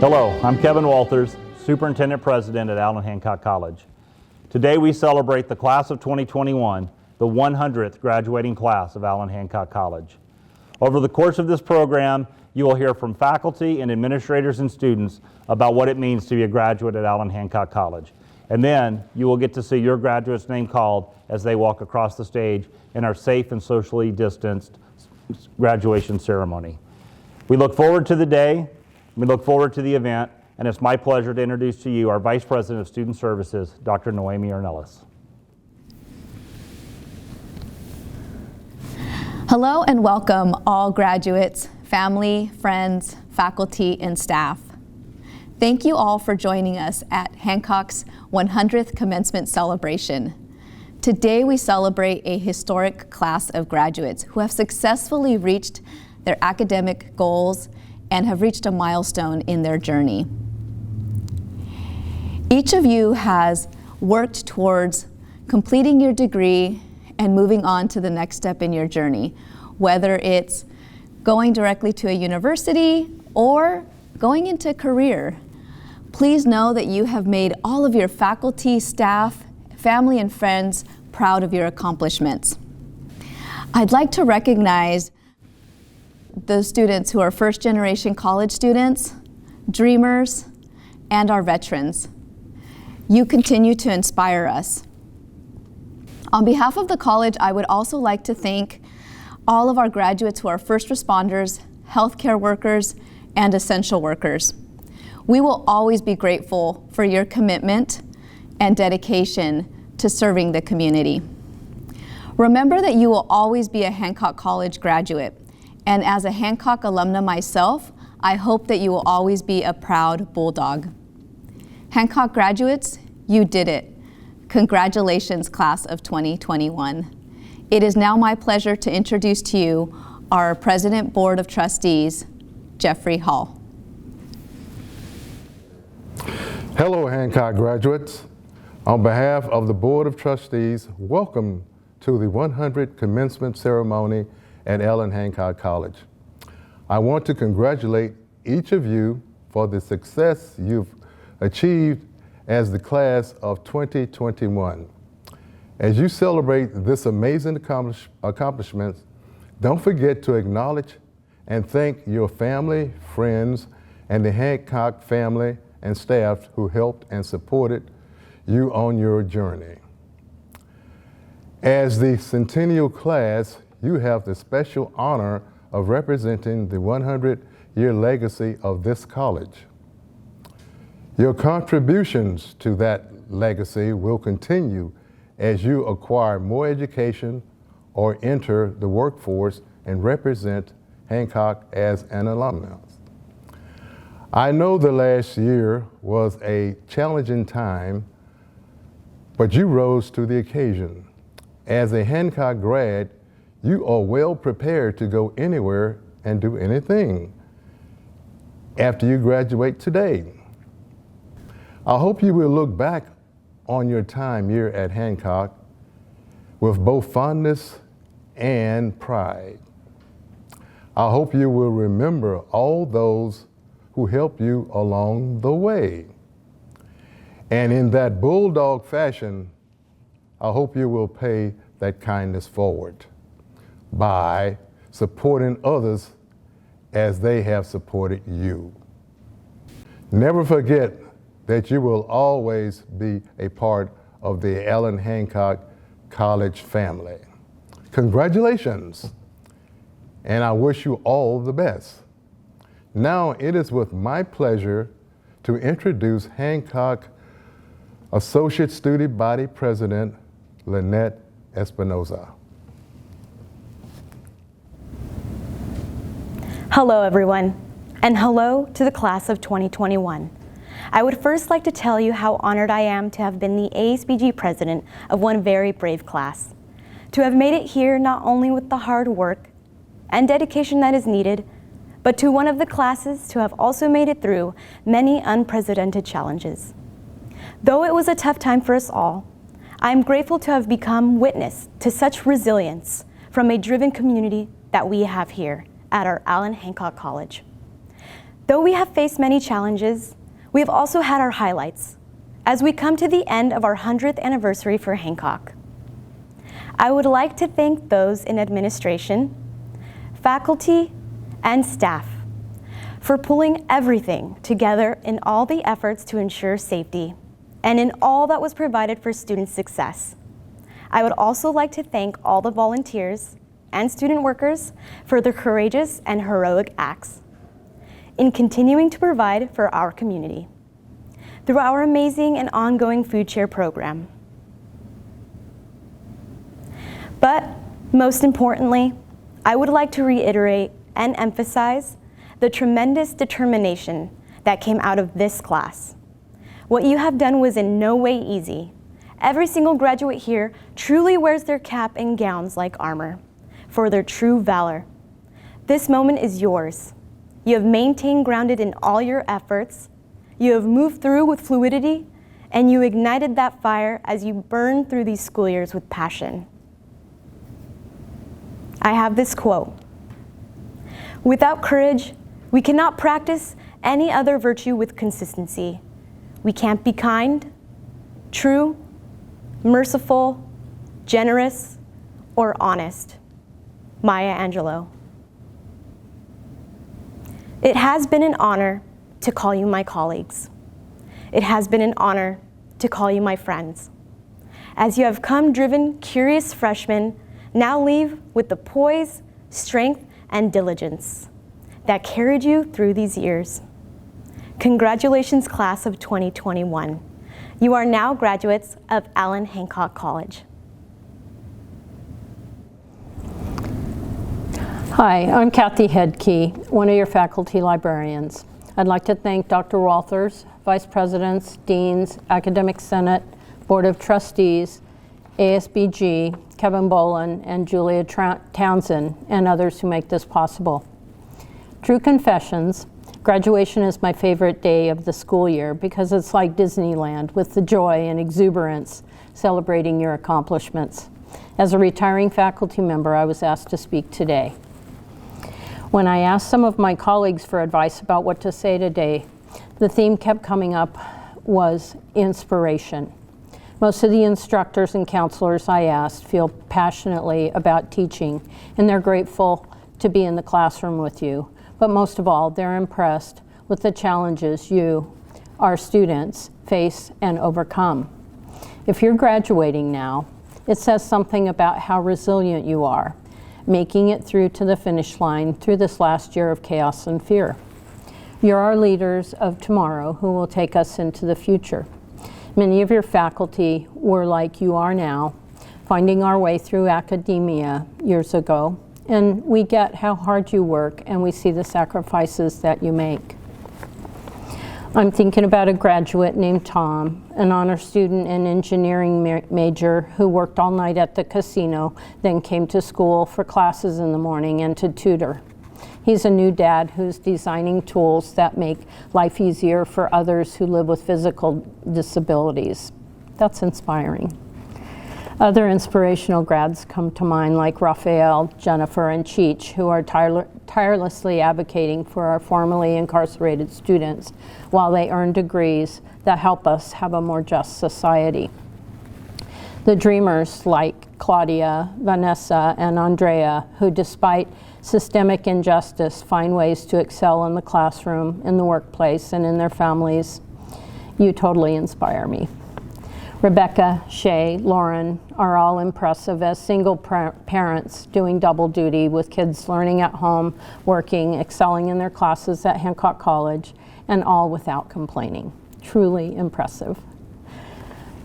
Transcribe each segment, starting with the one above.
Hello, I'm Kevin Walters, Superintendent President at Allan Hancock College. Today we celebrate the class of 2021, the 100th graduating class of Allan Hancock College. Over the course of this program, you will hear from faculty and administrators and students about what it means to be a graduate at Allan Hancock College. And then you will get to see your graduate's name called as they walk across the stage in our safe and socially distanced graduation ceremony. We look forward to the day, we look forward to the event, and it's my pleasure to introduce to you our Vice President of Student Services, Dr. Noemi Ornelas. Hello and welcome all graduates, family, friends, faculty, and staff. Thank you all for joining us at Hancock's 100th commencement celebration. Today we celebrate a historic class of graduates who have successfully reached their academic goals and have reached a milestone in their journey. Each of you has worked towards completing your degree and moving on to the next step in your journey, whether it's going directly to a university or going into a career. Please know that you have made all of your faculty, staff, family, and friends proud of your accomplishments. I'd like to recognize those students who are first-generation college students, dreamers, and our veterans. You continue to inspire us. On behalf of the college, I would also like to thank all of our graduates who are first responders, healthcare workers, and essential workers. We will always be grateful for your commitment and dedication to serving the community. Remember that you will always be a Hancock College graduate, and as a Hancock alumna myself, I hope that you will always be a proud Bulldog. Hancock graduates, you did it. Congratulations, class of 2021. It is now my pleasure to introduce to you our President Board of Trustees, Jeffrey Hall. Hello, Hancock graduates. On behalf of the Board of Trustees, welcome to the 100th commencement ceremony at Allan Hancock College. I want to congratulate each of you for the success you've achieved as the class of 2021. As you celebrate this amazing accomplishment, don't forget to acknowledge and thank your family, friends, and the Hancock family and staff who helped and supported you on your journey. As the centennial class, you have the special honor of representing the 100-year legacy of this college. Your contributions to that legacy will continue as you acquire more education or enter the workforce and represent Hancock as an alumnus. I know the last year was a challenging time, but you rose to the occasion. As a Hancock grad, you are well prepared to go anywhere and do anything after you graduate today. I hope you will look back on your time here at Hancock with both fondness and pride. I hope you will remember all those who helped you along the way. And in that bulldog fashion, I hope you will pay that kindness forward by supporting others as they have supported you. Never forget that you will always be a part of the Allan Hancock College family. Congratulations, and I wish you all the best. Now it is with my pleasure to introduce Hancock Associate Student Body President, Lynette Espinoza. Hello, everyone, and hello to the class of 2021. I would first like to tell you how honored I am to have been the ASBG president of one very brave class. To have made it here not only with the hard work and dedication that is needed, but to one of the classes to have also made it through many unprecedented challenges. Though it was a tough time for us all, I am grateful to have become witness to such resilience from a driven community that we have here at our Allan Hancock College. Though we have faced many challenges, we have also had our highlights as we come to the end of our 100th anniversary for Hancock. I would like to thank those in administration, faculty, and staff for pulling everything together in all the efforts to ensure safety and in all that was provided for student success. I would also like to thank all the volunteers and student workers for their courageous and heroic acts in continuing to provide for our community through our amazing and ongoing food share program. But most importantly, I would like to reiterate and emphasize the tremendous determination that came out of this class. What you have done was in no way easy. Every single graduate here truly wears their cap and gowns like armor for their true valor. This moment is yours. You have maintained grounded in all your efforts. You have moved through with fluidity, and you ignited that fire as you burned through these school years with passion. I have this quote: "Without courage, we cannot practice any other virtue with consistency. We can't be kind, true, merciful, generous, or honest." Maya Angelou. It has been an honor to call you my colleagues. It has been an honor to call you my friends. As you have come driven, curious freshmen now leave with the poise, strength, and diligence that carried you through these years. Congratulations, class of 2021. You are now graduates of Allan Hancock College. Hi, I'm Kathy Headkey, one of your faculty librarians. I'd like to thank Dr. Walters, Vice Presidents, Deans, Academic Senate, Board of Trustees, ASBG, Kevin Boland, and Julia Townsend, and others who make this possible. True confessions, graduation is my favorite day of the school year because it's like Disneyland with the joy and exuberance celebrating your accomplishments. As a retiring faculty member, I was asked to speak today. When I asked some of my colleagues for advice about what to say today, the theme kept coming up was inspiration. Most of the instructors and counselors I asked feel passionately about teaching, and they're grateful to be in the classroom with you. But most of all, they're impressed with the challenges you, our students, face and overcome. If you're graduating now, it says something about how resilient you are, making it through to the finish line through this last year of chaos and fear. You're our leaders of tomorrow who will take us into the future. Many of your faculty were like you are now, finding our way through academia years ago, and we get how hard you work and we see the sacrifices that you make. I'm thinking about a graduate named Tom, an honor student and engineering major who worked all night at the casino, then came to school for classes in the morning and to tutor. He's a new dad who's designing tools that make life easier for others who live with physical disabilities. That's inspiring. Other inspirational grads come to mind, like Raphael, Jennifer, and Cheech, who are tirelessly advocating for our formerly incarcerated students while they earn degrees that help us have a more just society. The dreamers like Claudia, Vanessa, and Andrea, who despite systemic injustice find ways to excel in the classroom, in the workplace, and in their families. You totally inspire me. Rebecca, Shay, Lauren are all impressive as single parents doing double duty with kids learning at home, working, excelling in their classes at Hancock College, and all without complaining. Truly impressive.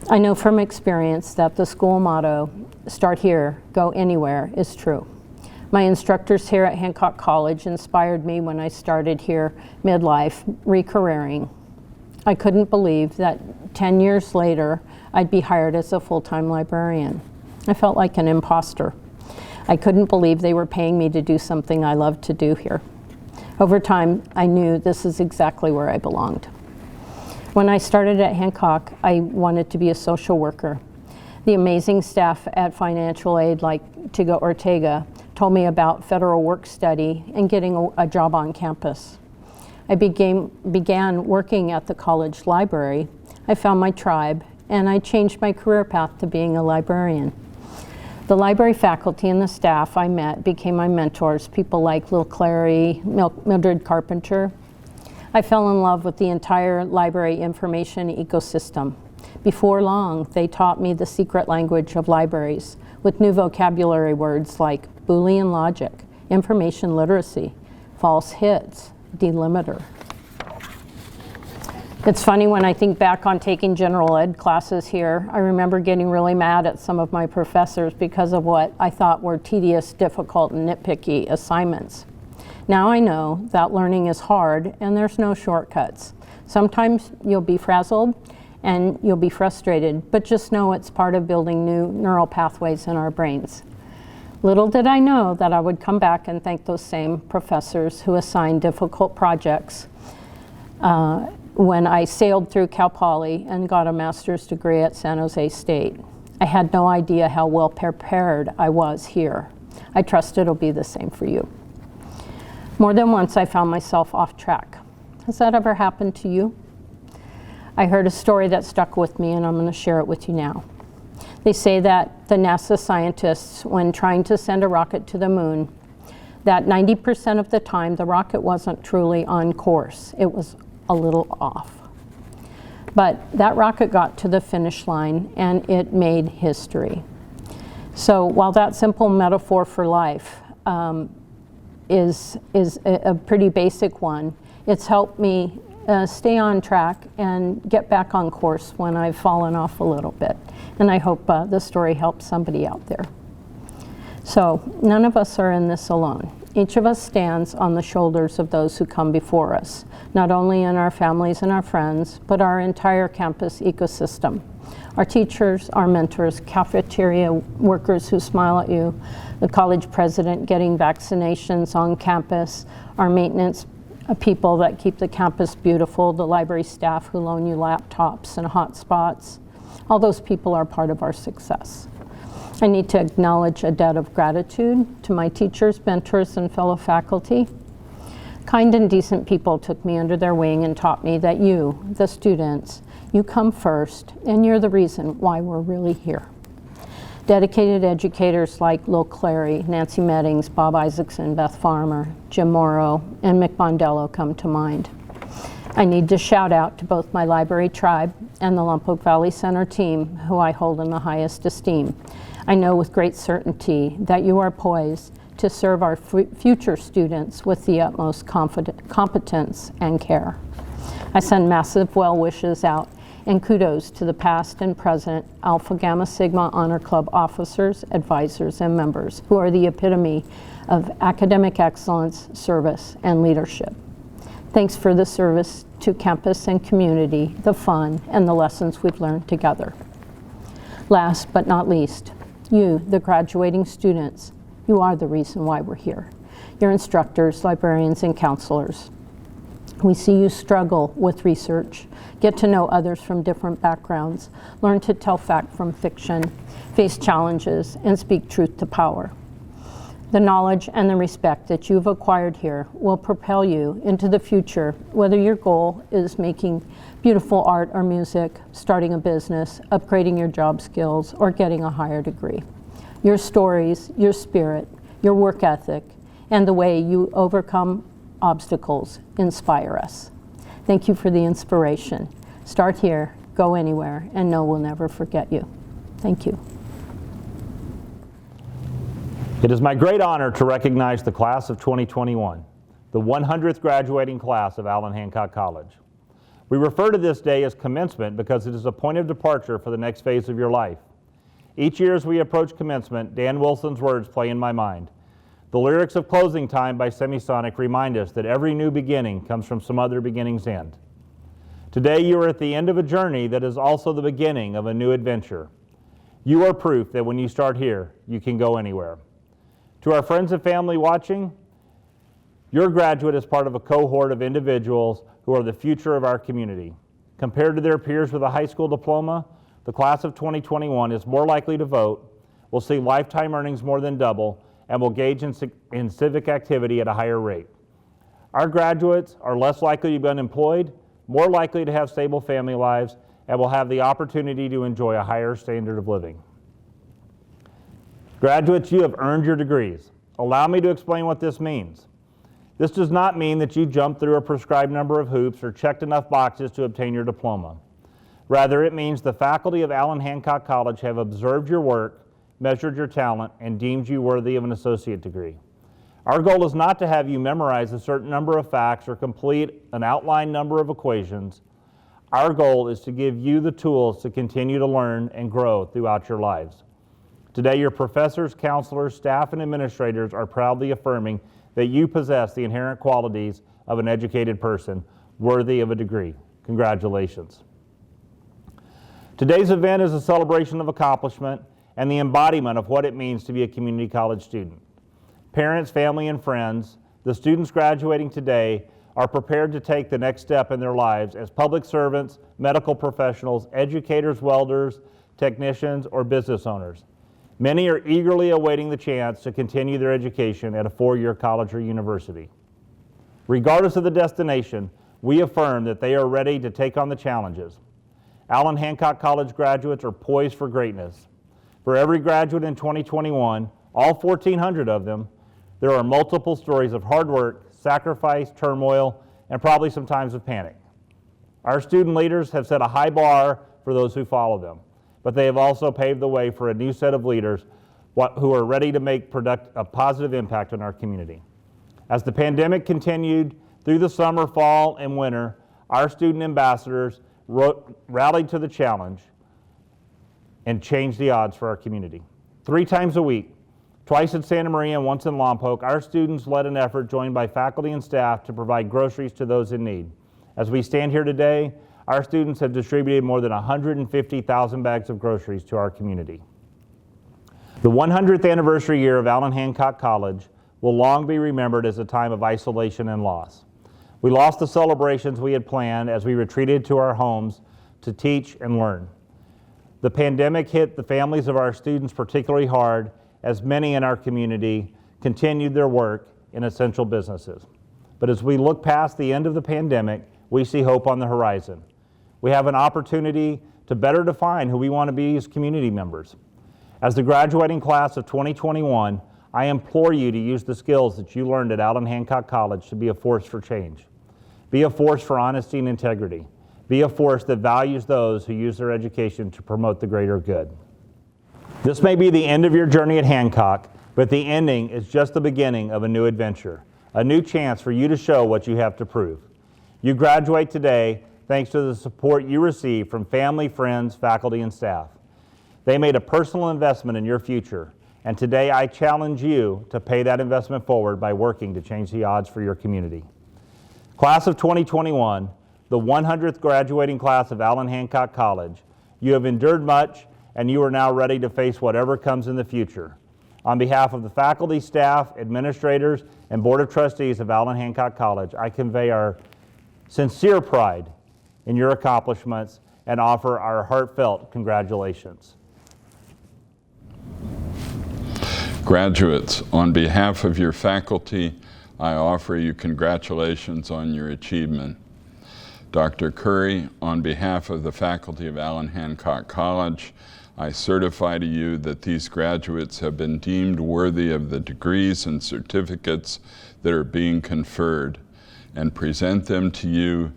I know from experience that the school motto, "Start here, go anywhere," is true. My instructors here at Hancock College inspired me when I started here midlife, re-careering. I couldn't believe that 10 years later, I'd be hired as a full-time librarian. I felt like an imposter. I couldn't believe they were paying me to do something I loved to do here. Over time, I knew this is exactly where I belonged. When I started at Hancock, I wanted to be a social worker. The amazing staff at financial aid like Tiga Ortega told me about federal work study and getting a job on campus. I began working at the college library. I found my tribe, and I changed my career path to being a librarian. The library faculty and the staff I met became my mentors, people like Lil Clary, Mildred Carpenter. I fell in love with the entire library information ecosystem. Before long, they taught me the secret language of libraries with new vocabulary words like Boolean logic, information literacy, false hits, delimiter. It's funny when I think back on taking general ed classes here, I remember getting really mad at some of my professors because of what I thought were tedious, difficult, and nitpicky assignments. Now I know that learning is hard and there's no shortcuts. Sometimes you'll be frazzled and you'll be frustrated, but just know it's part of building new neural pathways in our brains. Little did I know that I would come back and thank those same professors who assigned difficult projects when I sailed through Cal Poly and got a master's degree at San Jose State. I had no idea how well prepared I was here. I trust it'll be the same for you. More than once I found myself off track. Has that ever happened to you? I heard a story that stuck with me and I'm going to share it with you now. They say that the NASA scientists, when trying to send a rocket to the moon, that 90% of the time the rocket wasn't truly on course. It was a little off. But that rocket got to the finish line and it made history. So while that simple metaphor for life is a pretty basic one, it's helped me stay on track and get back on course when I've fallen off a little bit. And I hope the story helps somebody out there. So none of us are in this alone. Each of us stands on the shoulders of those who come before us, not only in our families and our friends, but our entire campus ecosystem. Our teachers, our mentors, cafeteria workers who smile at you, the college president getting vaccinations on campus, our maintenance people that keep the campus beautiful, the library staff who loan you laptops and hotspots. All those people are part of our success. I need to acknowledge a debt of gratitude to my teachers, mentors, and fellow faculty. Kind and decent people took me under their wing and taught me that you, the students, you come first, and you're the reason why we're really here. Dedicated educators like Lil Clary, Nancy Meddings, Bob Isaacson, Beth Farmer, Jim Morrow, and Mick Mondello come to mind. I need to shout out to both my library tribe and the Lompoc Valley Center team, who I hold in the highest esteem. I know with great certainty that you are poised to serve our future students with the utmost competence and care. I send massive well wishes out and kudos to the past and present Alpha Gamma Sigma Honor Club officers, advisors, and members who are the epitome of academic excellence, service, and leadership. Thanks for the service to campus and community, the fun, and the lessons we've learned together. Last but not least, you, the graduating students, you are the reason why we're here. Your instructors, librarians, and counselors. We see you struggle with research, get to know others from different backgrounds, learn to tell fact from fiction, face challenges, and speak truth to power. The knowledge and the respect that you've acquired here will propel you into the future, whether your goal is making beautiful art or music, starting a business, upgrading your job skills, or getting a higher degree. Your stories, your spirit, your work ethic, and the way you overcome obstacles inspire us. Thank you for the inspiration. Start here, go anywhere, and know we'll never forget you. Thank you. It is my great honor to recognize the class of 2021, the 100th graduating class of Allan Hancock College. We refer to this day as commencement because it is a point of departure for the next phase of your life. Each year as we approach commencement, Dan Wilson's words play in my mind. The lyrics of Closing Time by Semisonic remind us that every new beginning comes from some other beginning's end. Today you are at the end of a journey that is also the beginning of a new adventure. You are proof that when you start here, you can go anywhere. To our friends and family watching, your graduate is part of a cohort of individuals who are the future of our community. Compared to their peers with a high school diploma, the class of 2021 is more likely to vote, will see lifetime earnings more than double, and will engage in civic activity at a higher rate. Our graduates are less likely to be unemployed, more likely to have stable family lives, and will have the opportunity to enjoy a higher standard of living. Graduates, you have earned your degrees. Allow me to explain what this means. This does not mean that you jumped through a prescribed number of hoops or checked enough boxes to obtain your diploma. Rather, it means the faculty of Allan Hancock College have observed your work, measured your talent, and deemed you worthy of an associate degree. Our goal is not to have you memorize a certain number of facts or complete an outlined number of equations. Our goal is to give you the tools to continue to learn and grow throughout your lives. Today, your professors, counselors, staff, and administrators are proudly affirming that you possess the inherent qualities of an educated person worthy of a degree. Congratulations. Today's event is a celebration of accomplishment and the embodiment of what it means to be a community college student. Parents, family, and friends, the students graduating today are prepared to take the next step in their lives as public servants, medical professionals, educators, welders, technicians, or business owners. Many are eagerly awaiting the chance to continue their education at a four-year college or university. Regardless of the destination, we affirm that they are ready to take on the challenges. Allan Hancock College graduates are poised for greatness. For every graduate in 2021, all 1,400 of them, there are multiple stories of hard work, sacrifice, turmoil, and probably some times of panic. Our student leaders have set a high bar for those who follow them, but they have also paved the way for a new set of leaders who are ready to make a positive impact on our community. As the pandemic continued through the summer, fall, and winter, our student ambassadors rallied to the challenge and changed the odds for our community. 3 times a week, twice in Santa Maria and once in Lompoc, our students led an effort joined by faculty and staff to provide groceries to those in need. As we stand here today, our students have distributed more than 150,000 bags of groceries to our community. The 100th anniversary year of Allan Hancock College will long be remembered as a time of isolation and loss. We lost the celebrations we had planned as we retreated to our homes to teach and learn. The pandemic hit the families of our students particularly hard, as many in our community continued their work in essential businesses. But as we look past the end of the pandemic, we see hope on the horizon. We have an opportunity to better define who we want to be as community members. As the graduating class of 2021, I implore you to use the skills that you learned at Allan Hancock College to be a force for change. Be a force for honesty and integrity. Be a force that values those who use their education to promote the greater good. This may be the end of your journey at Hancock, but the ending is just the beginning of a new adventure, a new chance for you to show what you have to prove. You graduate today thanks to the support you receive from family, friends, faculty, and staff. They made a personal investment in your future, and today I challenge you to pay that investment forward by working to change the odds for your community. Class of 2021, the 100th graduating class of Allan Hancock College, you have endured much, and you are now ready to face whatever comes in the future. On behalf of the faculty, staff, administrators, and Board of Trustees of Allan Hancock College, I convey our sincere pride in your accomplishments and offer our heartfelt congratulations. Graduates, on behalf of your faculty, I offer you congratulations on your achievement. Dr. Curry, on behalf of the faculty of Allan Hancock College, I certify to you that these graduates have been deemed worthy of the degrees and certificates that are being conferred, and present them to you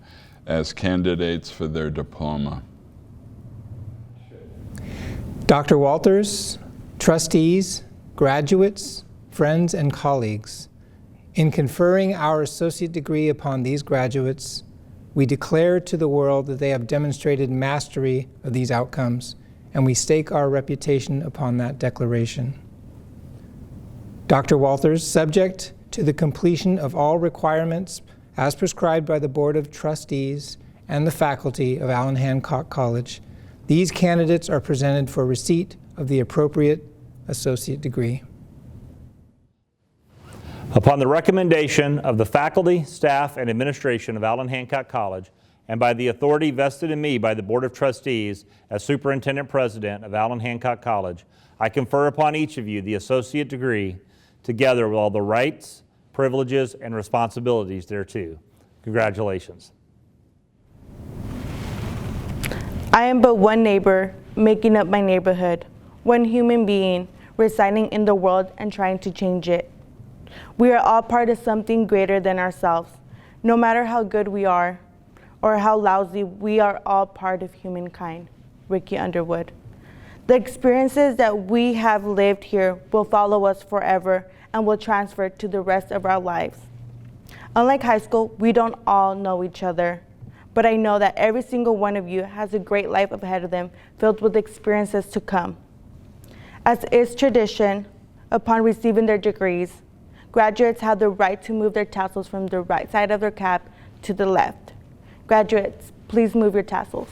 as candidates for their diploma. Dr. Walters, trustees, graduates, friends, and colleagues, in conferring our associate degree upon these graduates, we declare to the world that they have demonstrated mastery of these outcomes, and we stake our reputation upon that declaration. Dr. Walters, subject to the completion of all requirements as prescribed by the Board of Trustees and the faculty of Allan Hancock College, these candidates are presented for receipt of the appropriate associate degree. Upon the recommendation of the faculty, staff, and administration of Allan Hancock College, and by the authority vested in me by the Board of Trustees as Superintendent President of Allan Hancock College, I confer upon each of you the associate degree, together with all the rights, privileges, and responsibilities thereto. Congratulations. I am but one neighbor making up my neighborhood, one human being residing in the world and trying to change it. We are all part of something greater than ourselves. No matter how good we are or how lousy, we are all part of humankind. Ricky Underwood. The experiences that we have lived here will follow us forever and will transfer to the rest of our lives. Unlike high school, we don't all know each other, but I know that every single one of you has a great life ahead of them filled with experiences to come. As is tradition, upon receiving their degrees, graduates have the right to move their tassels from the right side of their cap to the left. Graduates, please move your tassels.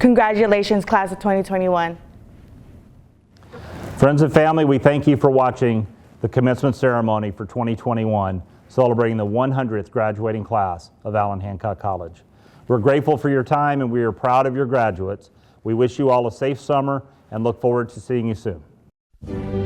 Congratulations, class of 2021. Friends and family, we thank you for watching the commencement ceremony for 2021, celebrating the 100th graduating class of Allan Hancock College. We're grateful for your time and we are proud of your graduates. We wish you all a safe summer and look forward to seeing you soon.